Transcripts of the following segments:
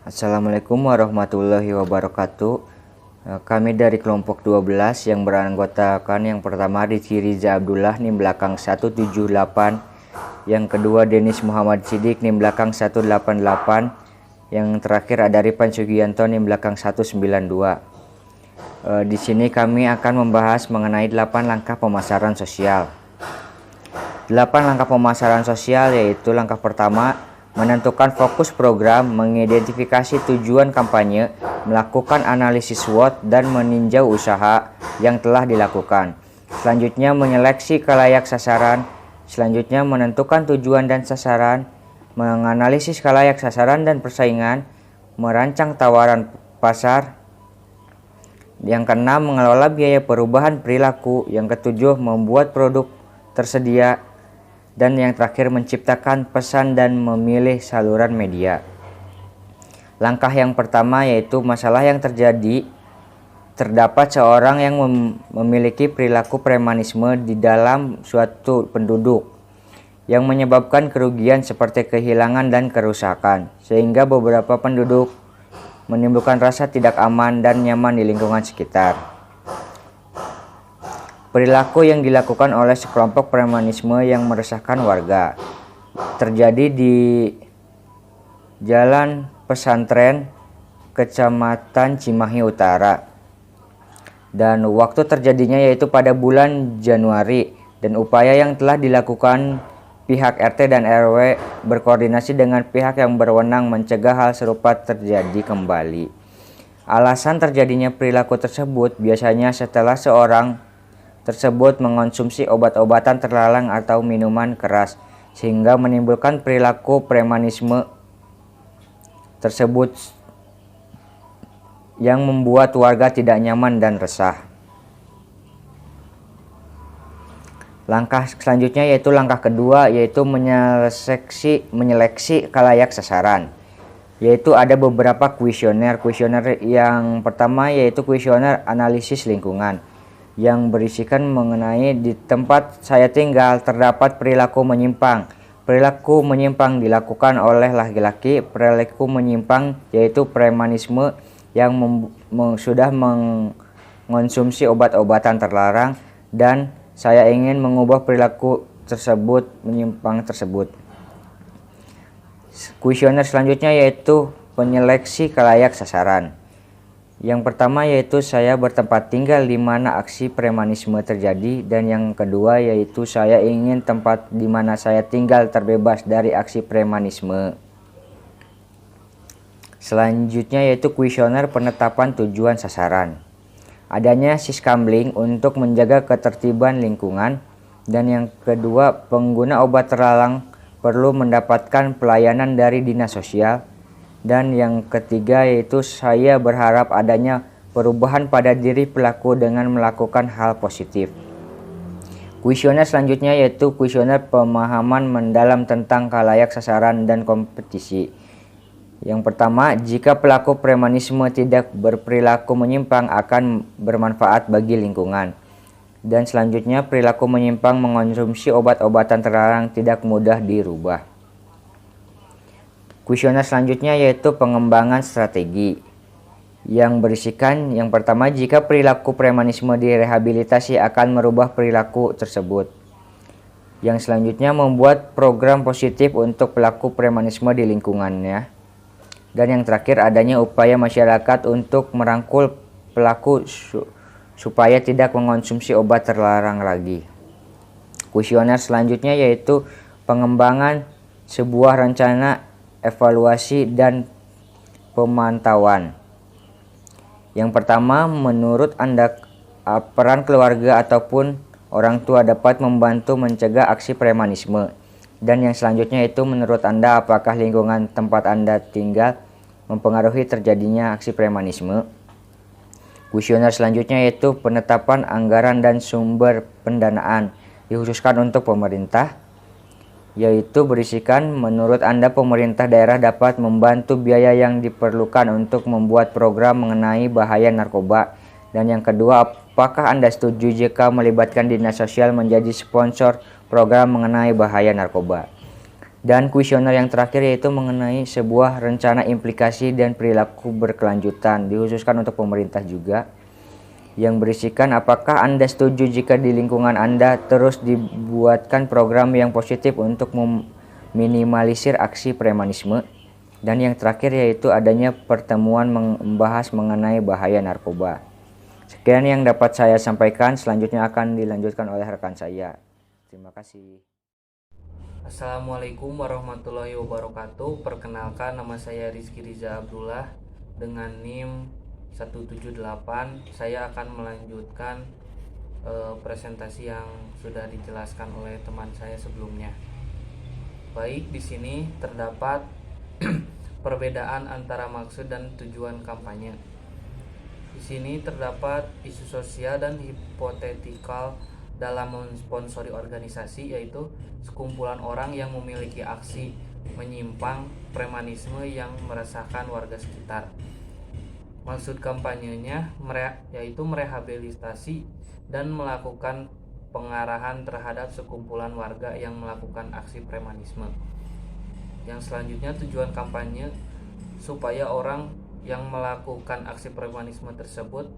Assalamualaikum warahmatullahi wabarakatuh. Kami dari kelompok 12 yang beranggotakan yang pertama Rizky Riza Abdullah NIM belakang 178, yang kedua Denis Muhammad Sidik NIM belakang 188, yang terakhir ada Ripan Sugianto NIM belakang 192. Di sini kami akan membahas mengenai 8 langkah pemasaran sosial. 8 langkah pemasaran sosial yaitu langkah pertama, menentukan fokus program, mengidentifikasi tujuan kampanye, melakukan analisis SWOT, dan meninjau usaha yang telah dilakukan. Selanjutnya menyeleksi khalayak sasaran. Selanjutnya menentukan tujuan dan sasaran, menganalisis khalayak sasaran dan persaingan, merancang tawaran pasar. Yang keenam, mengelola biaya perubahan perilaku. Yang ketujuh, membuat produk tersedia. Dan yang terakhir, menciptakan pesan dan memilih saluran media. Langkah yang pertama yaitu masalah yang terjadi. Terdapat seorang yang memiliki perilaku premanisme di dalam suatu penduduk yang menyebabkan kerugian seperti kehilangan dan kerusakan, sehingga beberapa penduduk menimbulkan rasa tidak aman dan nyaman di lingkungan sekitar. Perilaku yang dilakukan oleh sekelompok premanisme yang meresahkan warga terjadi di Jalan Pesantren, Kecamatan Cimahi Utara, dan waktu terjadinya yaitu pada bulan Januari, dan upaya yang telah dilakukan pihak RT dan RW berkoordinasi dengan pihak yang berwenang mencegah hal serupa terjadi kembali. Alasan terjadinya perilaku tersebut biasanya setelah seorang tersebut mengonsumsi obat-obatan terlarang atau minuman keras, sehingga menimbulkan perilaku premanisme tersebut yang membuat warga tidak nyaman dan resah. Langkah selanjutnya yaitu langkah kedua, yaitu menyeleksi khalayak sasaran. Yaitu ada beberapa kuesioner. Kuesioner yang pertama yaitu kuesioner analisis lingkungan, yang berisikan mengenai di tempat saya tinggal terdapat perilaku menyimpang. Perilaku menyimpang dilakukan oleh laki-laki. Perilaku menyimpang yaitu premanisme yang sudah mengonsumsi obat-obatan terlarang, dan saya ingin mengubah perilaku tersebut menyimpang tersebut. Kuesioner selanjutnya yaitu penyeleksi khalayak sasaran. Yang pertama yaitu saya bertempat tinggal di mana aksi premanisme terjadi, dan yang kedua yaitu saya ingin tempat di mana saya tinggal terbebas dari aksi premanisme. Selanjutnya yaitu kuesioner penetapan tujuan sasaran. Adanya siskambling untuk menjaga ketertiban lingkungan, dan yang kedua pengguna obat terlarang perlu mendapatkan pelayanan dari dinas sosial. Dan yang ketiga yaitu saya berharap adanya perubahan pada diri pelaku dengan melakukan hal positif. Kuesioner selanjutnya yaitu kuesioner pemahaman mendalam tentang khalayak sasaran dan kompetisi. Yang pertama, jika pelaku premanisme tidak berperilaku menyimpang akan bermanfaat bagi lingkungan. Dan selanjutnya, perilaku menyimpang mengonsumsi obat-obatan terlarang tidak mudah dirubah. Kuesioner selanjutnya yaitu pengembangan strategi, yang berisikan yang pertama, jika perilaku premanisme direhabilitasi akan merubah perilaku tersebut. Yang selanjutnya, membuat program positif untuk pelaku premanisme di lingkungannya. Dan yang terakhir, adanya upaya masyarakat untuk merangkul pelaku supaya tidak mengonsumsi obat terlarang lagi. Kuesioner selanjutnya yaitu pengembangan sebuah rencana evaluasi dan pemantauan. Yang pertama, menurut Anda peran keluarga ataupun orang tua dapat membantu mencegah aksi premanisme. Dan yang selanjutnya itu menurut Anda apakah lingkungan tempat Anda tinggal mempengaruhi terjadinya aksi premanisme. Kuesioner selanjutnya yaitu penetapan anggaran dan sumber pendanaan dikhususkan untuk pemerintah, yaitu berisikan menurut Anda pemerintah daerah dapat membantu biaya yang diperlukan untuk membuat program mengenai bahaya narkoba. Dan yang kedua, apakah Anda setuju jika melibatkan dinas sosial menjadi sponsor program mengenai bahaya narkoba. Dan kuesioner yang terakhir yaitu mengenai sebuah rencana implikasi dan perilaku berkelanjutan, dikhususkan untuk pemerintah juga, yang berisikan apakah Anda setuju jika di lingkungan Anda terus dibuatkan program yang positif untuk meminimalisir aksi premanisme. Dan yang terakhir yaitu adanya pertemuan membahas mengenai bahaya narkoba. Sekian yang dapat saya sampaikan, selanjutnya akan dilanjutkan oleh rekan saya. Terima kasih. Assalamualaikum warahmatullahi wabarakatuh. Perkenalkan, nama saya Rizky Riza Abdullah dengan NIM 178. Saya akan melanjutkan presentasi yang sudah dijelaskan oleh teman saya sebelumnya. Baik, di sini terdapat perbedaan antara maksud dan tujuan kampanye. Di sini terdapat isu sosial dan hipotetikal dalam mensponsori organisasi, yaitu sekumpulan orang yang memiliki aksi menyimpang premanisme yang meresahkan warga sekitar. Maksud kampanyenya yaitu merehabilitasi dan melakukan pengarahan terhadap sekumpulan warga yang melakukan aksi premanisme. Yang selanjutnya, tujuan kampanye supaya orang yang melakukan aksi premanisme tersebut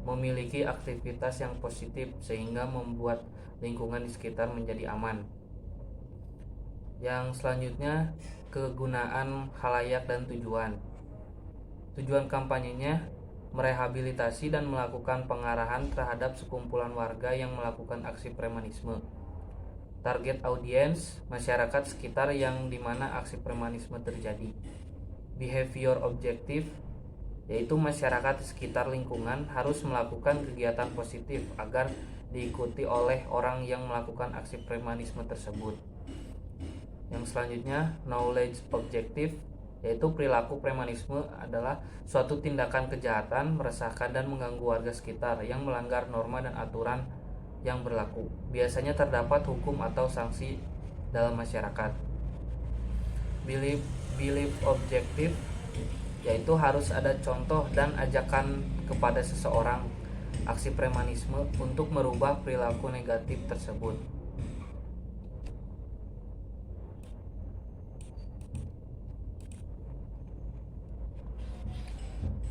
memiliki aktivitas yang positif sehingga membuat lingkungan di sekitar menjadi aman. Yang selanjutnya, kegunaan khalayak dan tujuan. Tujuan kampanyenya merehabilitasi dan melakukan pengarahan terhadap sekumpulan warga yang melakukan aksi premanisme. Target audiens masyarakat sekitar yang dimana aksi premanisme terjadi. Behavior objektif, yaitu masyarakat di sekitar lingkungan harus melakukan kegiatan positif agar diikuti oleh orang yang melakukan aksi premanisme tersebut. Yang selanjutnya, knowledge objektif, yaitu perilaku premanisme adalah suatu tindakan kejahatan, meresahkan dan mengganggu warga sekitar yang melanggar norma dan aturan yang berlaku. Biasanya terdapat hukum atau sanksi dalam masyarakat. Belief objektif, yaitu harus ada contoh dan ajakan kepada seseorang aksi premanisme untuk merubah perilaku negatif tersebut.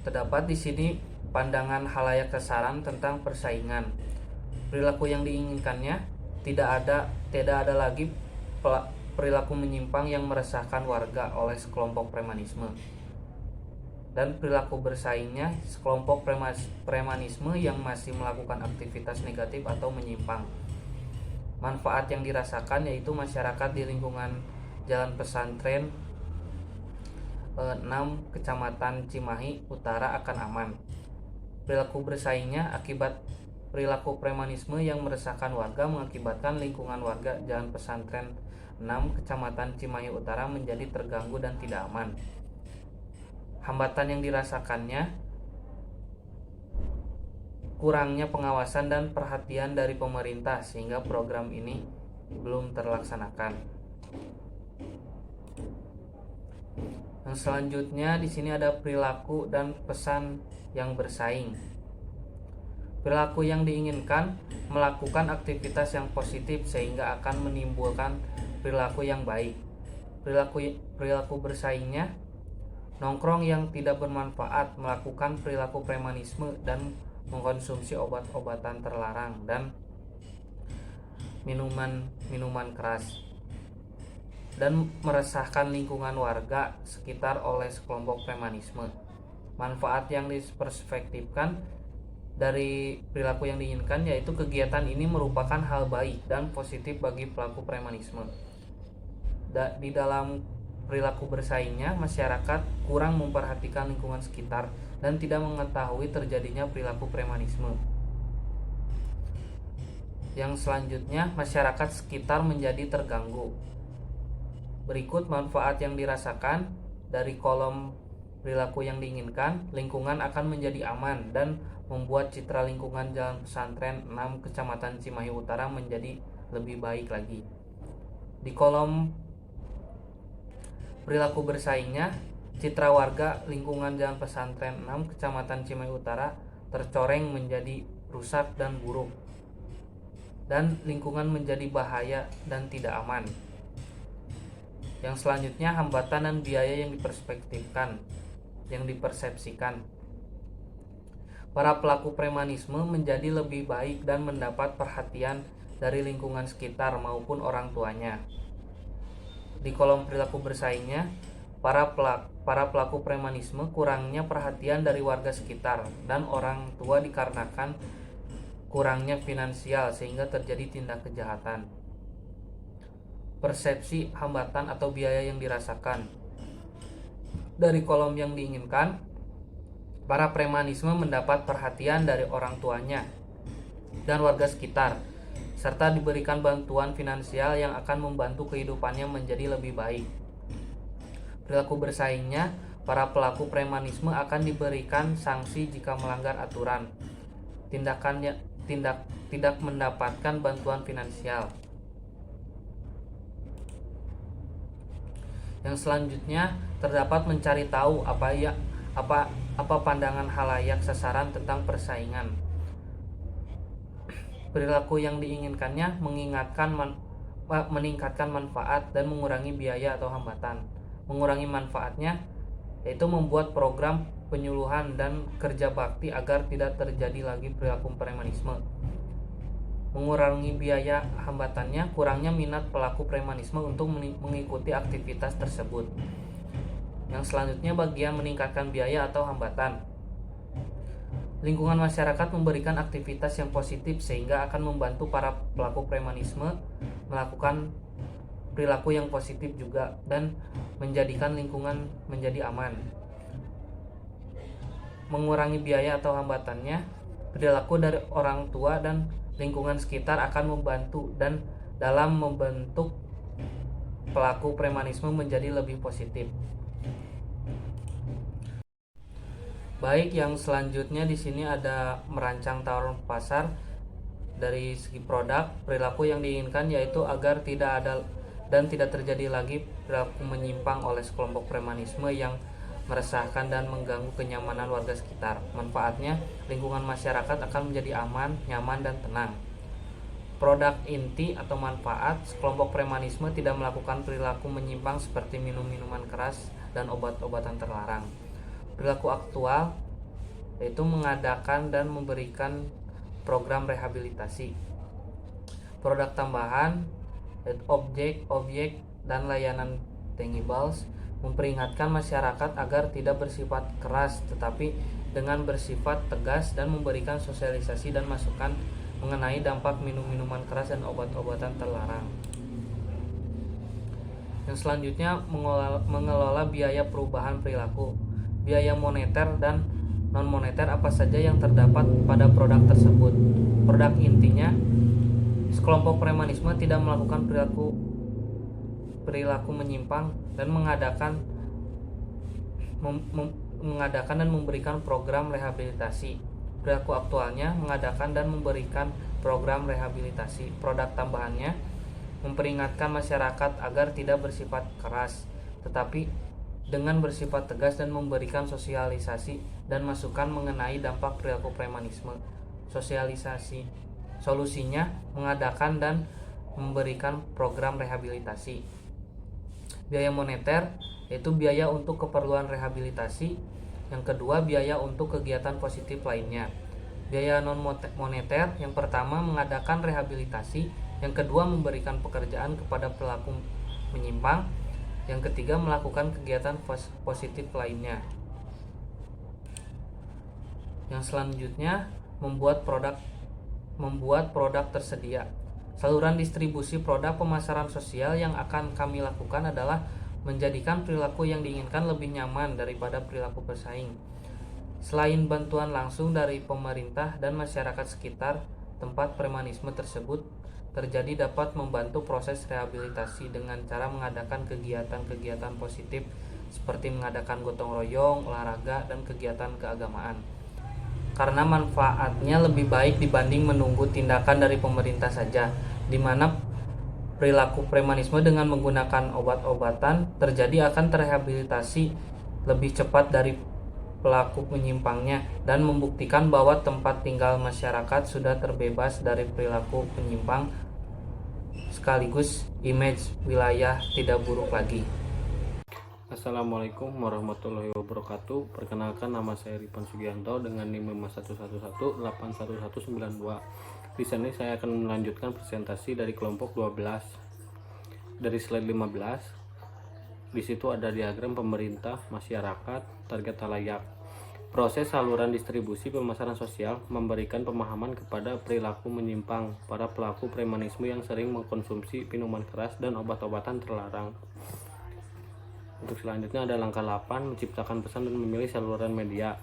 Terdapat di sini pandangan khalayak kesaran tentang persaingan. Perilaku yang diinginkannya tidak ada lagi perilaku menyimpang yang meresahkan warga oleh sekelompok premanisme. Dan perilaku bersaingnya sekelompok premanisme yang masih melakukan aktivitas negatif atau menyimpang. Manfaat yang dirasakan yaitu masyarakat di lingkungan Jalan Pesantren 6 Kecamatan Cimahi Utara akan aman. Perilaku bersaingnya akibat perilaku premanisme yang meresahkan warga mengakibatkan lingkungan warga Jalan Pesantren 6 Kecamatan Cimahi Utara menjadi terganggu dan tidak aman. Hambatan yang dirasakannya kurangnya pengawasan dan perhatian dari pemerintah sehingga program ini belum terlaksanakan. Yang selanjutnya di sini ada perilaku dan pesan yang bersaing. Perilaku yang diinginkan melakukan aktivitas yang positif sehingga akan menimbulkan perilaku yang baik. Perilaku bersaingnya nongkrong yang tidak bermanfaat, melakukan perilaku premanisme dan mengkonsumsi obat-obatan terlarang dan minuman keras, dan meresahkan lingkungan warga sekitar oleh sekelompok premanisme. Manfaat yang diperspektifkan dari perilaku yang diinginkan yaitu kegiatan ini merupakan hal baik dan positif bagi pelaku premanisme. Di dalam perilaku bersaingnya, masyarakat kurang memperhatikan lingkungan sekitar dan tidak mengetahui terjadinya perilaku premanisme. Yang selanjutnya, masyarakat sekitar menjadi terganggu. Berikut manfaat yang dirasakan dari kolom perilaku yang diinginkan. Lingkungan akan menjadi aman dan membuat citra lingkungan Jalan Pesantren 6 Kecamatan Cimahi Utara menjadi lebih baik lagi. Di kolom perilaku bersaingnya, citra warga lingkungan Jalan Pesantren 6 Kecamatan Cimahi Utara tercoreng menjadi rusak dan buruk, dan lingkungan menjadi bahaya dan tidak aman. Yang selanjutnya, hambatan dan biaya yang dipersepsikan. Para pelaku premanisme menjadi lebih baik dan mendapat perhatian dari lingkungan sekitar maupun orang tuanya. Di kolom perilaku bersaingnya, para pelaku premanisme kurangnya perhatian dari warga sekitar dan orang tua dikarenakan kurangnya finansial sehingga terjadi tindak kejahatan. Persepsi hambatan atau biaya yang dirasakan. Dari kolom yang diinginkan, para premanisme mendapat perhatian dari orang tuanya dan warga sekitar, serta diberikan bantuan finansial yang akan membantu kehidupannya menjadi lebih baik. Perilaku bersaingnya, para pelaku premanisme akan diberikan sanksi jika melanggar aturan, tidak mendapatkan bantuan finansial. Yang selanjutnya, terdapat mencari tahu apa pandangan halayak sasaran tentang persaingan. Perilaku yang diinginkannya meningkatkan manfaat dan mengurangi biaya atau hambatan. Mengurangi manfaatnya yaitu membuat program penyuluhan dan kerja bakti agar tidak terjadi lagi perilaku premanisme. Mengurangi biaya hambatannya, kurangnya minat pelaku premanisme untuk mengikuti aktivitas tersebut. Yang selanjutnya, bagian meningkatkan biaya atau hambatan. Lingkungan masyarakat memberikan aktivitas yang positif sehingga akan membantu para pelaku premanisme melakukan perilaku yang positif juga dan menjadikan lingkungan menjadi aman. Mengurangi biaya atau hambatannya, perilaku dari orang tua dan lingkungan sekitar akan membantu dan dalam membentuk pelaku premanisme menjadi lebih positif. Baik, yang selanjutnya di sini ada merancang tawaran pasar. Dari segi produk, perilaku yang diinginkan yaitu agar tidak ada dan tidak terjadi lagi perilaku menyimpang oleh sekelompok premanisme yang meresahkan dan mengganggu kenyamanan warga sekitar. Manfaatnya, lingkungan masyarakat akan menjadi aman, nyaman, dan tenang. Produk inti atau manfaat, sekelompok premanisme tidak melakukan perilaku menyimpang seperti minum minuman keras dan obat-obatan terlarang. Perilaku aktual yaitu mengadakan dan memberikan program rehabilitasi. Produk tambahan, objek dan layanan tangibles memperingatkan masyarakat agar tidak bersifat keras tetapi dengan bersifat tegas dan memberikan sosialisasi dan masukan mengenai dampak minum minuman keras dan obat-obatan terlarang. Yang selanjutnya, mengelola biaya perubahan perilaku. Biaya moneter dan non-moneter apa saja yang terdapat pada produk tersebut. Produk intinya, sekelompok premanisme tidak melakukan perilaku menyimpang dan mengadakan dan memberikan program rehabilitasi. Perilaku aktualnya, mengadakan dan memberikan program rehabilitasi. Produk tambahannya, memperingatkan masyarakat agar tidak bersifat keras tetapi dengan bersifat tegas dan memberikan sosialisasi dan masukan mengenai dampak perilaku premanisme. Solusinya, mengadakan dan memberikan program rehabilitasi. Biaya moneter yaitu biaya untuk keperluan rehabilitasi. Yang kedua, biaya untuk kegiatan positif lainnya. Biaya non moneter, yang pertama mengadakan rehabilitasi, yang kedua memberikan pekerjaan kepada pelaku menyimpang, yang ketiga melakukan kegiatan positif lainnya. Yang selanjutnya, membuat produk tersedia. Saluran distribusi produk pemasaran sosial yang akan kami lakukan adalah menjadikan perilaku yang diinginkan lebih nyaman daripada perilaku bersaing. Selain bantuan langsung dari pemerintah dan masyarakat sekitar tempat premanisme tersebut terjadi, dapat membantu proses rehabilitasi dengan cara mengadakan kegiatan-kegiatan positif seperti mengadakan gotong royong, olahraga, dan kegiatan keagamaan. Karena manfaatnya lebih baik dibanding menunggu tindakan dari pemerintah saja, di mana perilaku premanisme dengan menggunakan obat-obatan terjadi akan terrehabilitasi lebih cepat dari pelaku penyimpangnya dan membuktikan bahwa tempat tinggal masyarakat sudah terbebas dari perilaku penyimpang sekaligus image wilayah tidak buruk lagi. Assalamualaikum warahmatullahi wabarakatuh. Perkenalkan, nama saya Ripan Sugianto dengan NIM 5111811192. Di sini saya akan melanjutkan presentasi dari kelompok 12. Dari slide 15, di situ ada diagram pemerintah, masyarakat, target halayak. Proses saluran distribusi pemasaran sosial memberikan pemahaman kepada perilaku menyimpang para pelaku premanisme yang sering mengkonsumsi minuman keras dan obat-obatan terlarang. Untuk selanjutnya ada langkah 8, menciptakan pesan dan memilih saluran media.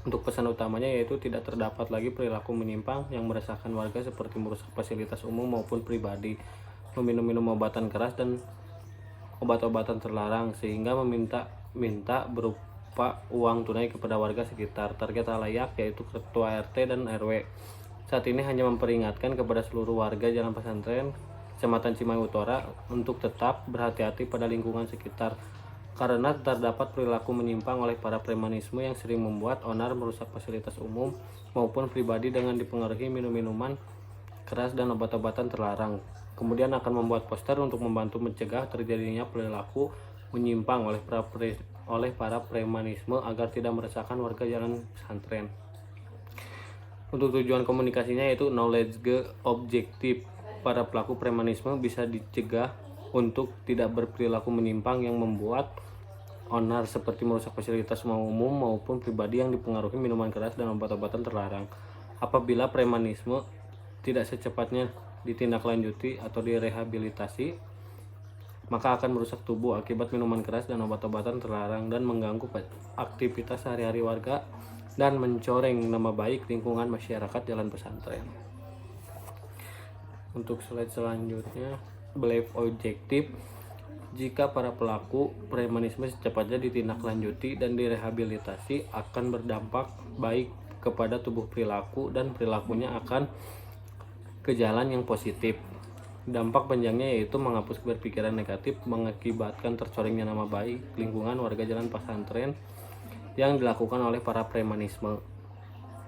Untuk pesan utamanya yaitu tidak terdapat lagi perilaku menyimpang yang meresahkan warga seperti merusak fasilitas umum maupun pribadi, meminum obatan keras dan obat-obatan terlarang, sehingga meminta berupa uang tunai kepada warga sekitar. Target halayak yaitu ketua RT dan RW. Saat ini hanya memperingatkan kepada seluruh warga Jalan Pesantren Kecamatan Cimahi Utara untuk tetap berhati-hati pada lingkungan sekitar, karena terdapat perilaku menyimpang oleh para premanisme yang sering membuat onar merusak fasilitas umum maupun pribadi dengan dipengaruhi minuman keras dan obat-obatan terlarang. Kemudian akan membuat poster untuk membantu mencegah terjadinya perilaku menyimpang oleh para premanisme agar tidak meresahkan warga Jalan Pesantren. Untuk tujuan komunikasinya yaitu knowledge objektif. Para pelaku premanisme bisa dicegah untuk tidak berperilaku menyimpang yang membuat onar seperti merusak fasilitas umum maupun pribadi yang dipengaruhi minuman keras dan obat-obatan terlarang. Apabila premanisme tidak secepatnya ditindaklanjuti atau direhabilitasi, maka akan merusak tubuh akibat minuman keras dan obat-obatan terlarang dan mengganggu aktivitas sehari-hari warga dan mencoreng nama baik lingkungan masyarakat Jalan Pesantren. Untuk slide selanjutnya, belief objektif. Jika para pelaku premanisme secepatnya ditindaklanjuti dan direhabilitasi, akan berdampak baik kepada tubuh perilaku dan perilakunya akan ke jalan yang positif. Dampak panjangnya yaitu menghapus berpikiran negatif, mengakibatkan tercorengnya nama baik lingkungan warga Jalan Pesantren yang dilakukan oleh para premanisme.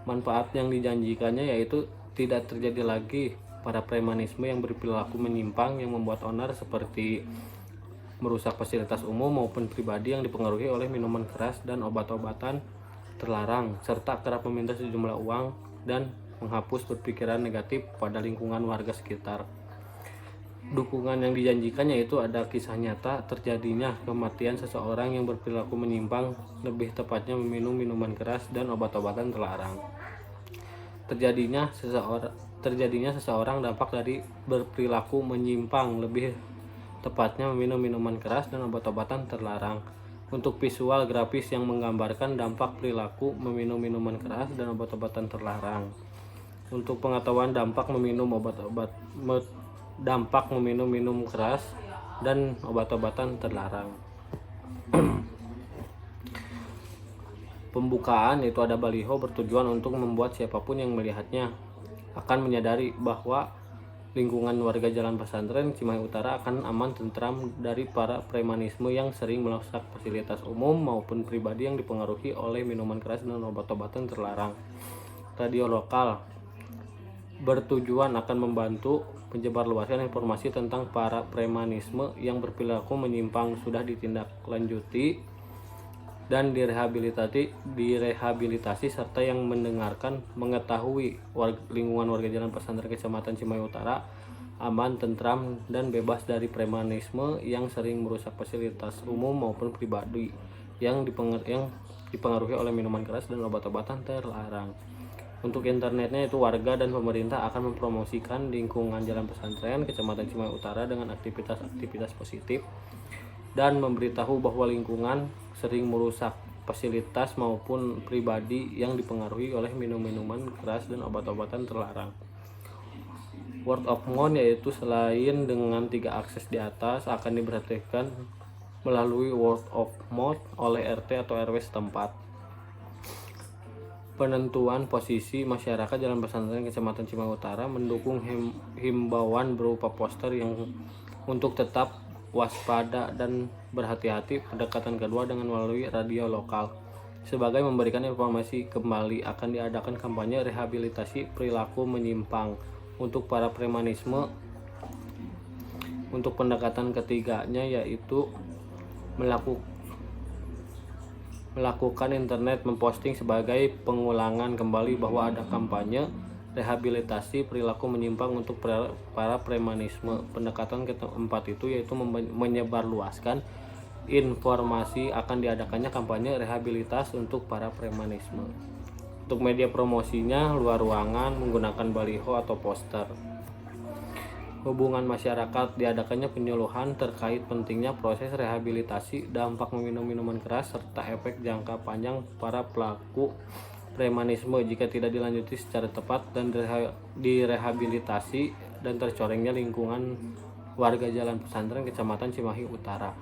Manfaat yang dijanjikannya yaitu tidak terjadi lagi para premanisme yang berperilaku menyimpang yang membuat onar seperti merusak fasilitas umum maupun pribadi yang dipengaruhi oleh minuman keras dan obat-obatan terlarang, serta kerap meminta sejumlah uang dan menghapus berpikiran negatif pada lingkungan warga sekitar. Dukungan yang dijanjikannya itu ada kisah nyata terjadinya kematian seseorang yang berperilaku menyimpang, lebih tepatnya meminum minuman keras dan obat-obatan terlarang. Terjadinya seseorang dampak dari berperilaku menyimpang, lebih tepatnya meminum minuman keras dan obat-obatan terlarang. Untuk visual grafis yang menggambarkan dampak perilaku meminum minuman keras dan obat-obatan terlarang. Untuk pengetahuan dampak meminum minum keras dan obat-obatan terlarang. Pembukaan itu ada baliho bertujuan untuk membuat siapapun yang melihatnya akan menyadari bahwa lingkungan warga Jalan Pesantren Cimahi Utara akan aman tentram dari para premanisme yang sering merusak fasilitas umum maupun pribadi yang dipengaruhi oleh minuman keras dan obat-obatan terlarang. Radio lokal bertujuan akan membantu menyebarluaskan informasi tentang para premanisme yang berperilaku menyimpang sudah ditindaklanjuti dan direhabilitasi serta yang mengetahui lingkungan warga Jalan Pesantren Kecamatan Cimahi Utara aman, tentram, dan bebas dari premanisme yang sering merusak fasilitas umum maupun pribadi yang dipengaruhi oleh minuman keras dan obat-obatan terlarang. Untuk internetnya itu warga dan pemerintah akan mempromosikan lingkungan Jalan Pesantren Kecamatan Cimahi Utara dengan aktivitas-aktivitas positif dan memberitahu bahwa lingkungan sering merusak fasilitas maupun pribadi yang dipengaruhi oleh minuman keras dan obat-obatan terlarang. Word of mouth yaitu selain dengan 3 akses di atas akan diperhatikan melalui word of mouth oleh RT atau RW setempat. Penentuan posisi masyarakat Jalan Pesantren Kecamatan Cimahi Utara mendukung himbauan berupa poster yang untuk tetap waspada dan berhati-hati. Pendekatan kedua dengan melalui radio lokal. Sebagai memberikan informasi kembali, akan diadakan kampanye rehabilitasi perilaku menyimpang untuk para premanisme Untuk pendekatan ketiganya yaitu melakukan internet memposting sebagai pengulangan kembali bahwa ada kampanye rehabilitasi perilaku menyimpang untuk para premanisme. Pendekatan keempat itu yaitu menyebarluaskan informasi akan diadakannya kampanye rehabilitas untuk para premanisme. Untuk media promosinya, luar ruangan menggunakan baliho atau poster. Hubungan masyarakat, diadakannya penyuluhan terkait pentingnya proses rehabilitasi, dampak meminum minuman keras, serta efek jangka panjang para pelaku premanisme jika tidak dilanjuti secara tepat dan direhabilitasi, dan tercorengnya lingkungan warga Jalan Pesantren Kecamatan Cimahi Utara.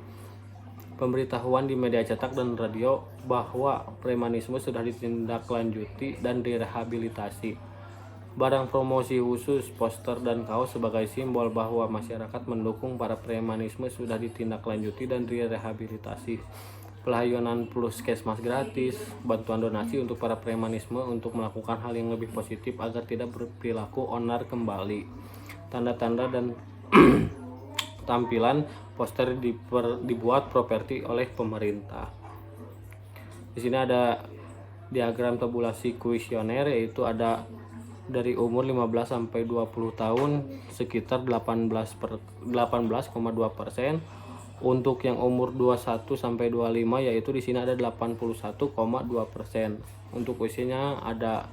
Pemberitahuan di media cetak dan radio bahwa premanisme sudah ditindaklanjuti dan direhabilitasi. Barang promosi khusus, poster dan kaos sebagai simbol bahwa masyarakat mendukung para premanisme sudah ditindaklanjuti dan direhabilitasi. Pelayanan puskesmas gratis, bantuan donasi untuk para premanisme untuk melakukan hal yang lebih positif agar tidak berperilaku onar kembali. Tanda-tanda dan tampilan poster dibuat properti oleh pemerintah. Di sini ada diagram tabulasi kuesioner, yaitu ada dari umur 15 sampai 20 tahun sekitar 18,2%. Untuk yang umur 21 sampai 25 yaitu di sini ada 81,2%. Untuk usianya ada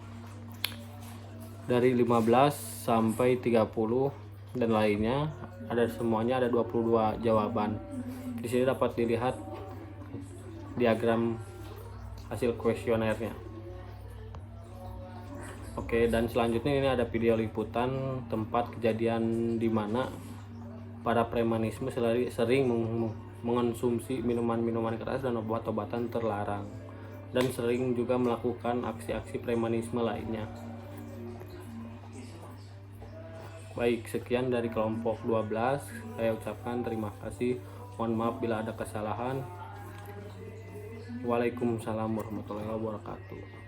dari 15 sampai 30 dan lainnya, ada semuanya ada 22 jawaban. Di sini dapat dilihat diagram hasil kuesionernya. Oke, dan selanjutnya ini ada video liputan tempat kejadian di mana para premanisme sering mengonsumsi minuman-minuman keras dan obat-obatan terlarang, dan sering juga melakukan aksi-aksi premanisme lainnya. Baik, sekian dari kelompok 12. Saya ucapkan terima kasih. Mohon maaf bila ada kesalahan. Waalaikumsalam warahmatullahi wabarakatuh.